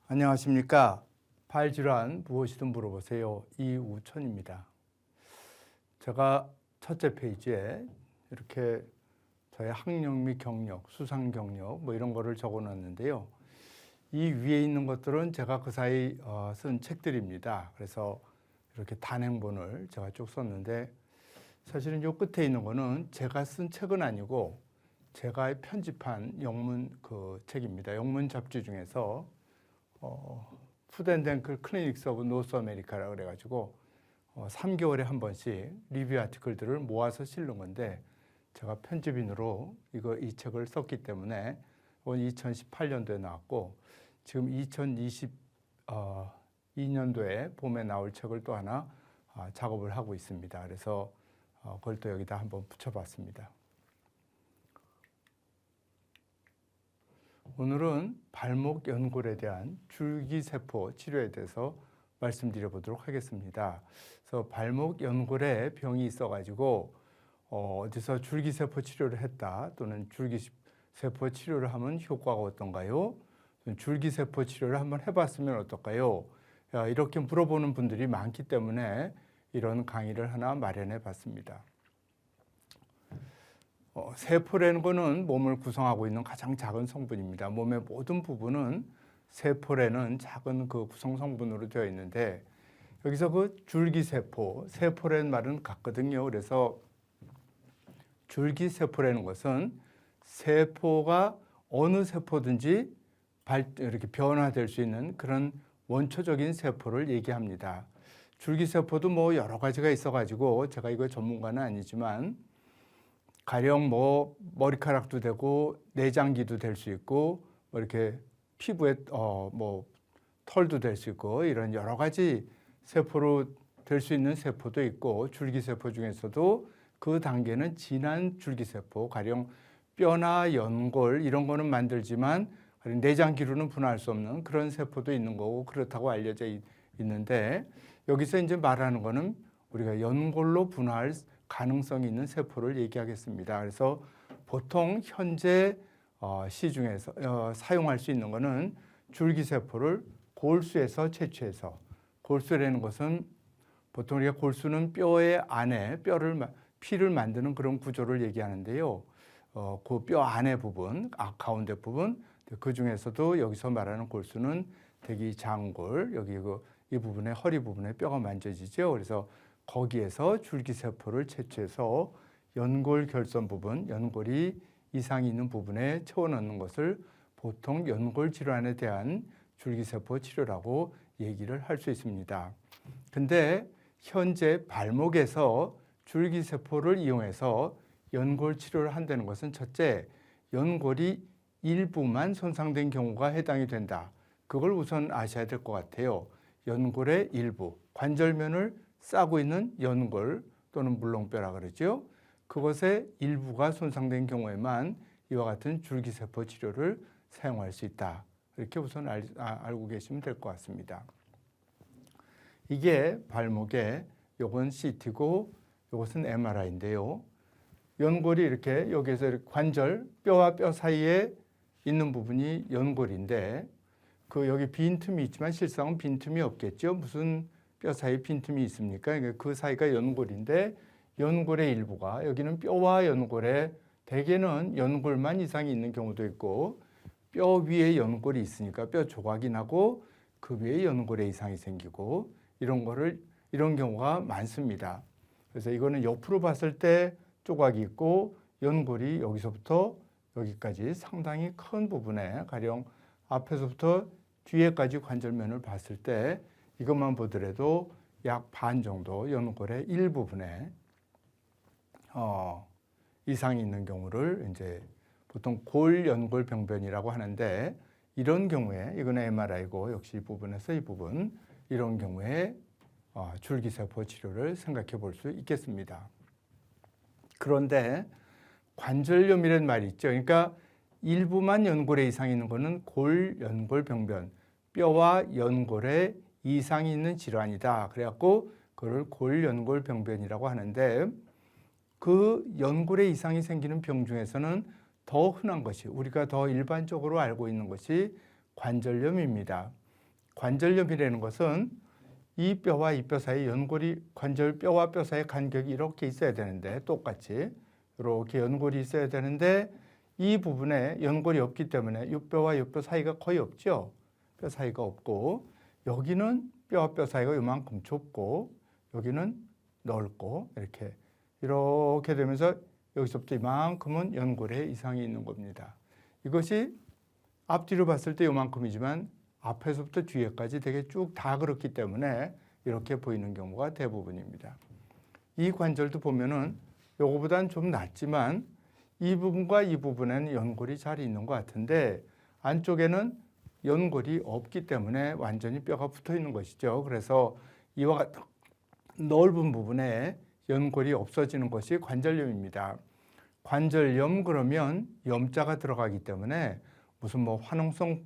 안녕하십니까. 발질환 무엇이든 물어보세요. 이우천입니다. 제가 첫째 페이지에 이렇게 저의 학력 및 경력, 수상 경력 뭐 이런 거를 적어 놨는데요. 이 위에 있는 것들은 제가 그 사이 쓴 책들입니다. 그래서 이렇게 단행본을 제가 쭉 썼는데 사실은 요 끝에 있는 거는 제가 쓴 책은 아니고 제가 편집한 영문 그 책입니다. 영문 잡지 중에서 푸드 앤 댕클 클리닉스 오브 노스 아메리카라 그래가지고 3개월에 한 번씩 리뷰 아티클들을 모아서 실는 건데 제가 편집인으로 이 책을 썼기 때문에 2018년도에 나왔고 지금 2022년도에 봄에 나올 책을 또 하나 작업을 하고 있습니다. 그래서 그걸 또 여기다 한번 붙여봤습니다. 오늘은 발목 연골에 대한 줄기세포 치료에 대해서 말씀드려 보도록 하겠습니다. 그래서 발목 연골에 병이 있어가지고 어디서 줄기세포 치료를 했다 또는 줄기세포 치료를 하면 효과가 어떤가요? 줄기세포 치료를 한번 해봤으면 어떨까요? 이렇게 물어보는 분들이 많기 때문에 이런 강의를 하나 마련해 봤습니다. 세포라는 것은 몸을 구성하고 있는 가장 작은 성분입니다. 몸의 모든 부분은 세포라는 작은 그 구성 성분으로 되어 있는데 여기서 그 줄기세포, 세포라는 말은 같거든요. 그래서 줄기세포라는 것은 세포가 어느 세포든지 이렇게 변화될 수 있는 그런 원초적인 세포를 얘기합니다. 줄기세포도 뭐 여러 가지가 있어가지고 제가 이거 전문가는 아니지만 가령 뭐 머리카락도 되고 내장기도 될 수 있고 뭐 이렇게 피부에 뭐 털도 될 수 있고 이런 여러 가지 세포로 될 수 있는 세포도 있고 줄기세포 중에서도 그 단계는 진한 줄기세포 가령 뼈나 연골 이런 거는 만들지만 내장기로는 분화할 수 없는 그런 세포도 있는 거고 그렇다고 알려져 있는데 여기서 이제 말하는 거는 우리가 연골로 분화할 가능성이 있는 세포를 얘기하겠습니다. 그래서 보통 현재 시중에서 사용할 수 있는 것은 줄기세포를 골수에서 채취해서 골수라는 것은 보통 우리가 골수는 뼈의 안에 피를 만드는 그런 구조를 얘기하는데요. 그 뼈 안의 부분, 가운데 부분 그 중에서도 여기서 말하는 골수는 대기 장골 여기 이 부분에 허리 부분에 뼈가 만져지죠. 그래서 거기에서 줄기세포를 채취해서 연골 결선 부분, 연골이 이상이 있는 부분에 채워넣는 것을 보통 연골 질환에 대한 줄기세포 치료라고 얘기를 할 수 있습니다. 근데 현재 발목에서 줄기세포를 이용해서 연골 치료를 한다는 것은 첫째, 연골이 일부만 손상된 경우가 해당이 된다. 그걸 우선 아셔야 될 것 같아요. 연골의 일부, 관절면을 싸고 있는 연골 또는 물렁뼈라 그러죠. 그것의 일부가 손상된 경우에만 이와 같은 줄기세포 치료를 사용할 수 있다. 이렇게 우선 알고 계시면 될 것 같습니다. 이게 발목에 요건 CT고 요것은 MRI인데요. 연골이 이렇게 여기에서 이렇게 관절, 뼈와 뼈 사이에 있는 부분이 연골인데 그 여기 빈틈이 있지만 실상은 빈틈이 없겠죠. 무슨 뼈 사이 빈틈이 있습니까? 그 사이가 연골인데 연골의 일부가 여기는 뼈와 연골에 대개는 연골만 이상이 있는 경우도 있고 뼈 위에 연골이 있으니까 뼈 조각이 나고 그 위에 연골에 이상이 생기고 이런 경우가 많습니다. 그래서 이거는 옆으로 봤을 때 조각이 있고 연골이 여기서부터 여기까지 상당히 큰 부분에 가령 앞에서부터 뒤에까지 관절면을 봤을 때 이것만 보더라도 약 반 정도 연골의 일부분에 이상이 있는 경우를 이제 보통 골연골병변이라고 하는데 이런 경우에 이거는 MRI고 역시 이 부분에서 이 부분 이런 경우에 줄기세포 치료를 생각해 볼 수 있겠습니다. 그런데 관절염이라는 말이 있죠. 그러니까 일부만 연골에 이상이 있는 것은 골연골병변, 뼈와 연골에 이상이 있는 질환이다. 그래갖고 그걸 골연골병변이라고 하는데 그 연골에 이상이 생기는 병 중에서는 더 흔한 것이 우리가 더 일반적으로 알고 있는 것이 관절염입니다. 관절염이라는 것은 이 뼈와 이 뼈 사이 연골이 관절 뼈와 뼈 사이 간격이 이렇게 있어야 되는데 똑같이 이렇게 연골이 있어야 되는데 이 부분에 연골이 없기 때문에 이 뼈와 이 뼈 사이가 거의 없죠. 뼈 사이가 없고 여기는 뼈와 뼈 사이가 이만큼 좁고 여기는 넓고 이렇게 되면서 여기서부터 이만큼은 연골에 이상이 있는 겁니다. 이것이 앞뒤로 봤을 때 이만큼이지만 앞에서부터 뒤에까지 되게 쭉 다 그렇기 때문에 이렇게 보이는 경우가 대부분입니다. 이 관절도 보면은 요거보다는 좀 낮지만 이 부분과 이 부분에는 연골이 잘 있는 것 같은데 안쪽에는 연골이 없기 때문에 완전히 뼈가 붙어 있는 것이죠. 그래서 이와 같은 넓은 부분에 연골이 없어지는 것이 관절염입니다. 관절염 그러면 염자가 들어가기 때문에 무슨 뭐 화농성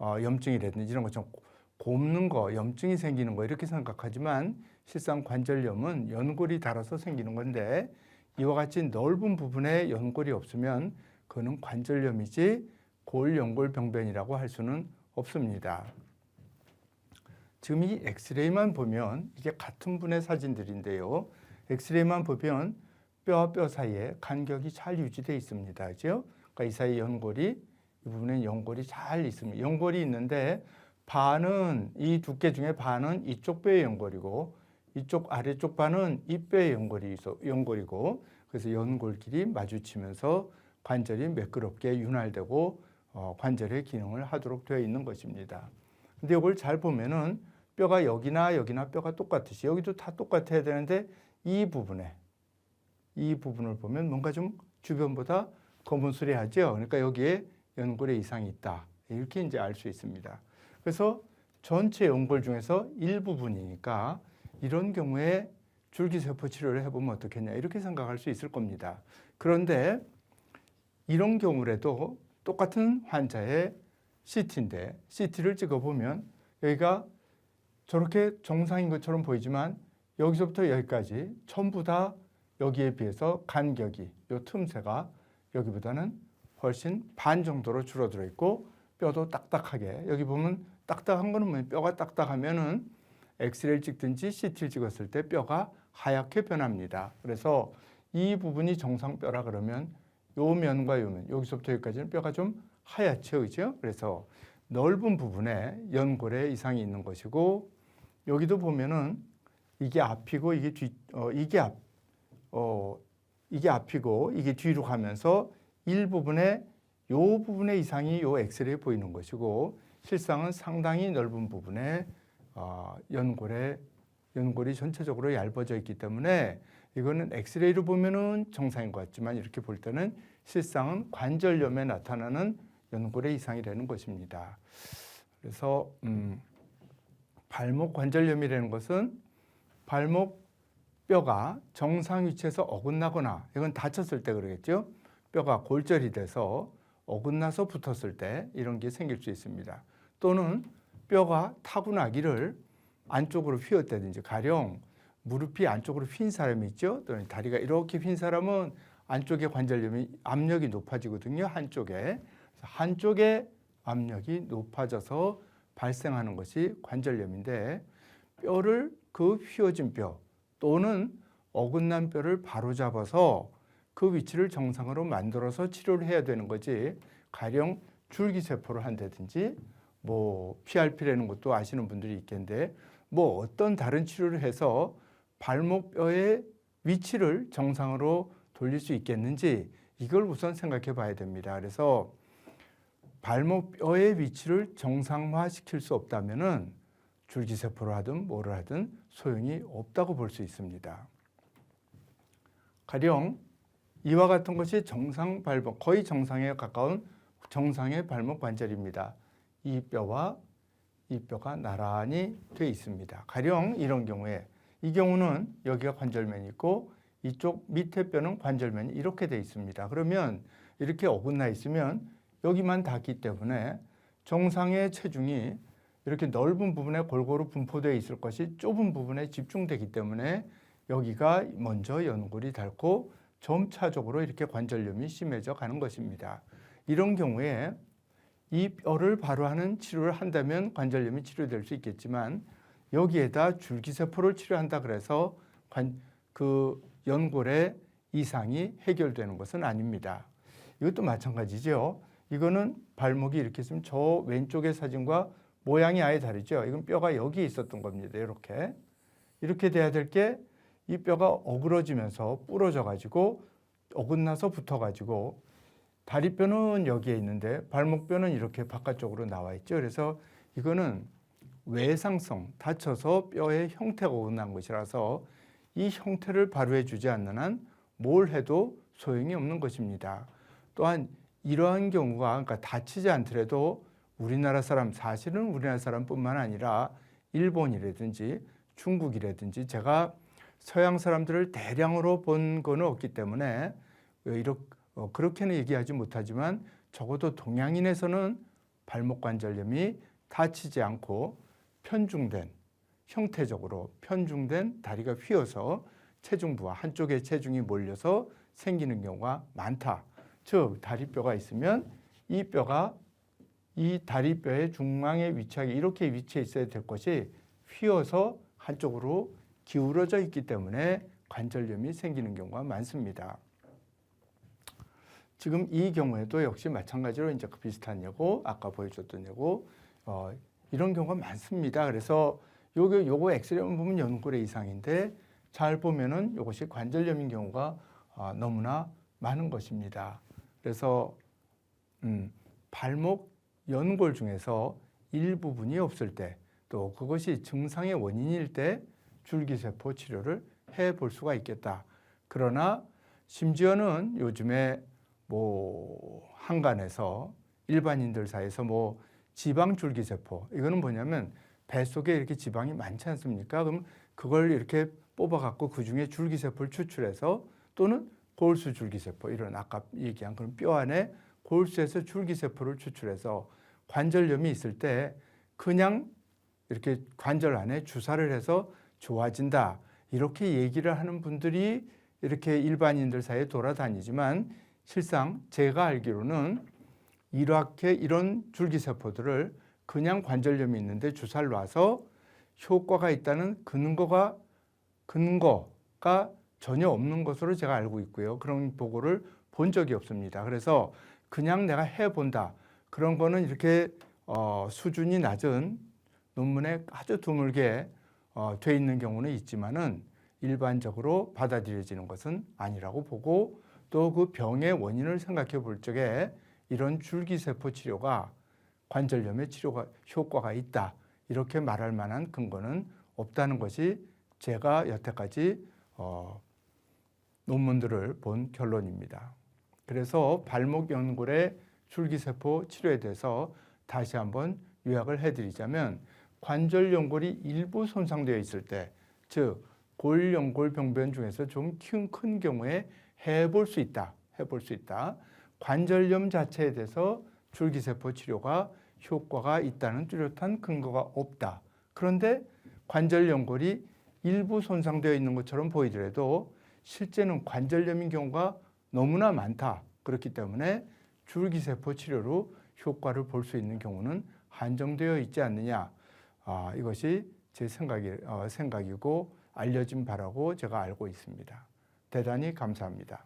염증이라든지 이런 것처럼 곱는 거, 염증이 생기는 거 이렇게 생각하지만 실상 관절염은 연골이 닳아서 생기는 건데 이와 같이 넓은 부분에 연골이 없으면 그거는 관절염이지 골연골병변이라고 할 수는 없습니다. 지금 이 엑스레이만 보면 이게 같은 분의 사진들인데요. 엑스레이만 보면 뼈와 뼈 사이에 간격이 잘 유지되어 있습니다. 그죠? 그러니까 이 사이 연골이 이 부분에 연골이 잘 있습니다. 연골이 있는데 반은 이 두께 중에 반은 이쪽 뼈의 연골이고 이쪽 아래쪽 반은 이 뼈의 연골이고 그래서 연골끼리 마주치면서 관절이 매끄럽게 윤활되고 관절의 기능을 하도록 되어 있는 것입니다. 근데 이걸 잘 보면은 뼈가 여기나 뼈가 똑같듯이 여기도 다 똑같아야 되는데 이 부분을 보면 뭔가 좀 주변보다 거문스레하죠. 그러니까 여기에 연골에 이상이 있다. 이렇게 이제 알 수 있습니다. 그래서 전체 연골 중에서 일부분이니까 이런 경우에 줄기세포 치료를 해보면 어떻겠냐 이렇게 생각할 수 있을 겁니다. 그런데 이런 경우라도 똑같은 환자의 CT인데 CT를 찍어보면 여기가 저렇게 정상인 것처럼 보이지만 여기서부터 여기까지 전부 다 여기에 비해서 간격이 이 틈새가 여기보다는 훨씬 반 정도로 줄어들어 있고 뼈도 딱딱하게 여기 보면 딱딱한 거는 뭐예요? 뼈가 딱딱하면은 엑스레이를 찍든지 CT를 찍었을 때 뼈가 하얗게 변합니다. 그래서 이 부분이 정상뼈라 그러면 요 면과 요 면 여기서부터 여기까지는 뼈가 좀 하얗죠, 그죠? 그래서 넓은 부분에 연골에 이상이 있는 것이고 여기도 보면은 이게 앞이고 이게 이게 앞이고 이게 뒤로 가면서 일부분에 요 부분의 이상이 요 엑스레이에 보이는 것이고 실상은 상당히 넓은 부분에 연골이 전체적으로 얇아져 있기 때문에 이거는 엑스레이로 보면은 정상인 것 같지만 이렇게 볼 때는 실상은 관절염에 나타나는 연골의 이상이라는 것입니다. 그래서 발목 관절염이라는 것은 발목 뼈가 정상 위치에서 어긋나거나 이건 다쳤을 때 그러겠죠. 뼈가 골절이 돼서 어긋나서 붙었을 때 이런 게 생길 수 있습니다. 또는 뼈가 타고나기를 안쪽으로 휘었다든지 가령 무릎이 안쪽으로 휜 사람이 있죠. 또는 다리가 이렇게 휜 사람은 안쪽에 관절염이 압력이 높아지거든요. 한쪽에 압력이 높아져서 발생하는 것이 관절염인데 뼈를 그 휘어진 뼈 또는 어긋난 뼈를 바로잡아서 그 위치를 정상으로 만들어서 치료를 해야 되는 거지 가령 줄기세포를 한다든지 뭐 PRP라는 것도 아시는 분들이 있겠는데 뭐 어떤 다른 치료를 해서 발목뼈의 위치를 정상으로 돌릴 수 있겠는지 이걸 우선 생각해 봐야 됩니다. 그래서 발목뼈의 위치를 정상화시킬 수 없다면은 줄기세포를 하든 뭐를 하든 소용이 없다고 볼 수 있습니다. 가령 이와 같은 것이 정상 발목, 거의 정상에 가까운 정상의 발목 관절입니다. 이 뼈와 이 뼈가 나란히 되어 있습니다. 가령 이런 경우에 이 경우는 여기가 관절면이 있고 이쪽 밑에 뼈는 관절면이 이렇게 되어 있습니다. 그러면 이렇게 어긋나 있으면 여기만 닿기 때문에 정상의 체중이 이렇게 넓은 부분에 골고루 분포되어 있을 것이 좁은 부분에 집중되기 때문에 여기가 먼저 연골이 닳고 점차적으로 이렇게 관절염이 심해져 가는 것입니다. 이런 경우에 이 뼈를 바로 하는 치료를 한다면 관절염이 치료될 수 있겠지만 여기에다 줄기세포를 치료한다 그래서 그 연골의 이상이 해결되는 것은 아닙니다. 이것도 마찬가지죠. 이거는 발목이 이렇게 있으면 저 왼쪽의 사진과 모양이 아예 다르죠. 이건 뼈가 여기 있었던 겁니다. 이렇게 돼야 될 게 이 뼈가 어그러지면서 부러져 가지고 어긋나서 붙어 가지고 다리뼈는 여기에 있는데 발목뼈는 이렇게 바깥쪽으로 나와 있죠. 그래서 이거는 외상성, 다쳐서 뼈의 형태가 어긋난 것이라서 이 형태를 발휘해 주지 않는 한 뭘 해도 소용이 없는 것입니다. 또한 이러한 경우가 그러니까 다치지 않더라도 우리나라 사람, 사실은 우리나라 사람뿐만 아니라 일본이라든지 중국이라든지 제가 서양 사람들을 대량으로 본 거는 없기 때문에 그렇게는 얘기하지 못하지만 적어도 동양인에서는 발목 관절염이 다치지 않고 편중된, 형태적으로 편중된 다리가 휘어서 체중부와 한쪽에 체중이 몰려서 생기는 경우가 많다. 즉 다리뼈가 있으면 이 뼈가 이 다리뼈의 중앙에 위치하게 이렇게 위치해 있어야 될 것이 휘어서 한쪽으로 기울어져 있기 때문에 관절염이 생기는 경우가 많습니다. 지금 이 경우에도 역시 마찬가지로 이제 그 비슷한 예고, 아까 보여줬던 예고, 이런 경우가 많습니다. 그래서 요거 엑스레이만 보면 연골의 이상인데 잘 보면은 이것이 관절염인 경우가 너무나 많은 것입니다. 그래서 발목 연골 중에서 일부분이 없을 때 또 그것이 증상의 원인일 때 줄기세포 치료를 해볼 수가 있겠다. 그러나 심지어는 요즘에 뭐 한간에서 일반인들 사이에서 뭐 지방줄기세포 이거는 뭐냐면 뱃속에 이렇게 지방이 많지 않습니까? 그럼 그걸 이렇게 뽑아갖고 그 중에 줄기세포를 추출해서 또는 골수줄기세포 이런 아까 얘기한 그런 뼈 안에 골수에서 줄기세포를 추출해서 관절염이 있을 때 그냥 이렇게 관절 안에 주사를 해서 좋아진다 이렇게 얘기를 하는 분들이 이렇게 일반인들 사이에 돌아다니지만 실상 제가 알기로는 이렇게 이런 줄기세포들을 그냥 관절염이 있는데 주사를 놔서 효과가 있다는 근거가 전혀 없는 것으로 제가 알고 있고요. 그런 보고를 본 적이 없습니다. 그래서 그냥 내가 해본다. 그런 거는 이렇게 수준이 낮은 논문에 아주 드물게 돼 있는 경우는 있지만은 일반적으로 받아들여지는 것은 아니라고 보고 또 그 병의 원인을 생각해 볼 적에 이런 줄기세포 치료가 관절염의 치료가 효과가 있다. 이렇게 말할 만한 근거는 없다는 것이 제가 여태까지 논문들을 본 결론입니다. 그래서 발목 연골의 줄기세포 치료에 대해서 다시 한번 요약을 해드리자면 관절 연골이 일부 손상되어 있을 때, 즉 골연골 병변 중에서 좀 큰 경우에 해볼 수 있다. 관절염 자체에 대해서 줄기세포 치료가 효과가 있다는 뚜렷한 근거가 없다. 그런데 관절 연골이 일부 손상되어 있는 것처럼 보이더라도 실제는 관절염인 경우가 너무나 많다. 그렇기 때문에 줄기세포 치료로 효과를 볼 수 있는 경우는 한정되어 있지 않느냐. 이것이 제 생각이고 알려진 바라고 제가 알고 있습니다. 대단히 감사합니다.